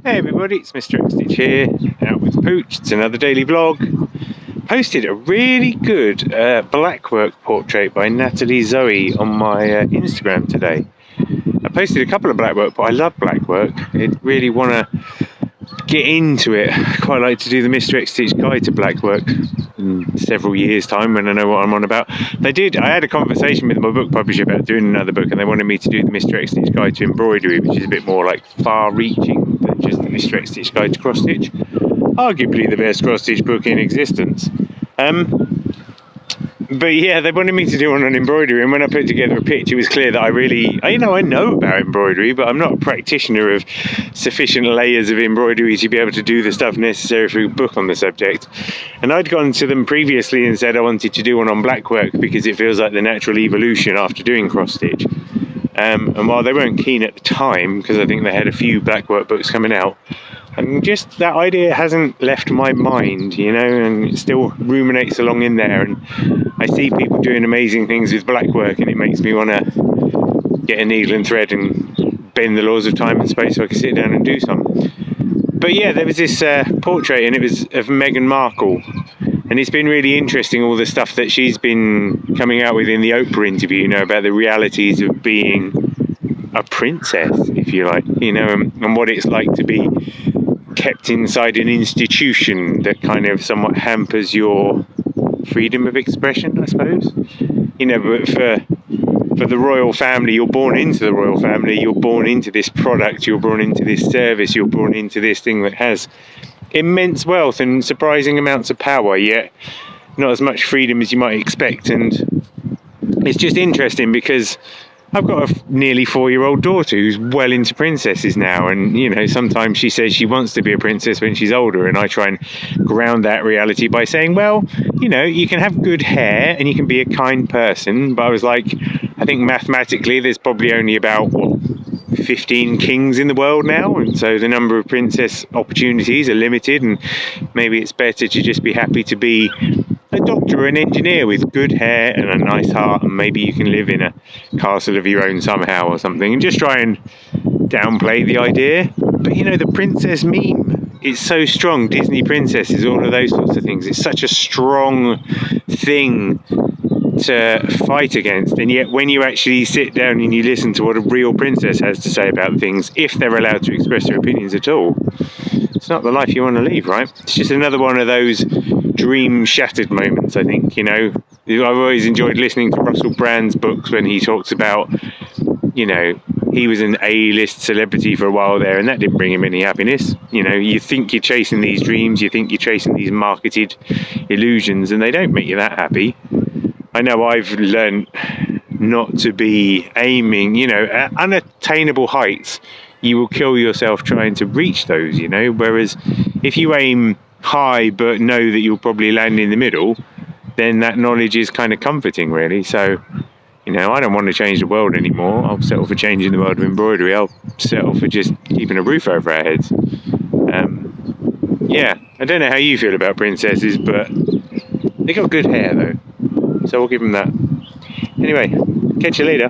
Hey everybody, it's Mr. Xstitch here, out with Pooch. It's another daily vlog. Posted a really good blackwork portrait by Natalie Zoe on my Instagram today. I posted a couple of blackwork, but I love blackwork. I really want to get into it. I quite like to do the Mr. Xstitch guide to blackwork in several years' time when I know what I'm on about. I had a conversation with my book publisher about doing another book, and they wanted me to do the Mr. Xstitch guide to embroidery, which is a bit more like far-reaching than just the Mr. Xstitch guide to cross-stitch. Arguably the best cross-stitch book in existence. But yeah, they wanted me to do one on embroidery, and when I put together a pitch, it was clear that I know about embroidery, but I'm not a practitioner of sufficient layers of embroidery to be able to do the stuff necessary for a book on the subject. And I'd gone to them previously and said I wanted to do one on blackwork because it feels like the natural evolution after doing cross-stitch. And while they weren't keen at the time, because I think they had a few blackwork books coming out, and just that idea hasn't left my mind, and it still ruminates along in there. And I see people doing amazing things with blackwork, and it makes me want to get a needle and thread and bend the laws of time and space so I can sit down and do some. But yeah, there was this portrait, and it was of Meghan Markle. And it's been really interesting, all the stuff that she's been coming out with in the Oprah interview, about the realities of being a princess, if you like, and what it's like to be kept inside an institution that kind of somewhat hampers your freedom of expression, I suppose. But for the royal family, you're born into the royal family, you're born into this product, you're born into this service, you're born into this thing that has immense wealth and surprising amounts of power, yet not as much freedom as you might expect. And it's just interesting because I've got a nearly 4-year-old daughter who's well into princesses now, and sometimes she says she wants to be a princess when she's older, and I try and ground that reality by saying, well, you can have good hair and you can be a kind person, but I was like, I think mathematically there's probably only about 15 kings in the world now, and so the number of princess opportunities are limited, and maybe it's better to just be happy to be a doctor or an engineer with good hair and a nice heart, and maybe you can live in a castle of your own somehow or something, and just try and downplay the idea. But the princess meme, it's so strong. Disney princesses, all of those sorts of things, it's such a strong thing to fight against, and yet when you actually sit down and you listen to what a real princess has to say about things, if they're allowed to express their opinions at all, it's not the life you want to lead, right? It's just another one of those dream shattered moments, I think. I've always enjoyed listening to Russell Brand's books when he talks about, he was an A-list celebrity for a while there, and that didn't bring him any happiness. You think you're chasing these dreams, you think you're chasing these marketed illusions, and they don't make you that happy. I know I've learned not to be aiming, at unattainable heights. You will kill yourself trying to reach those, whereas if you aim high but know that you'll probably land in the middle, then that knowledge is kind of comforting, really. So, I don't want to change the world anymore. I'll settle for changing the world of embroidery. I'll settle for just keeping a roof over our heads. I don't know how you feel about princesses, but they got good hair, though. So we'll give them that. Anyway, catch you later.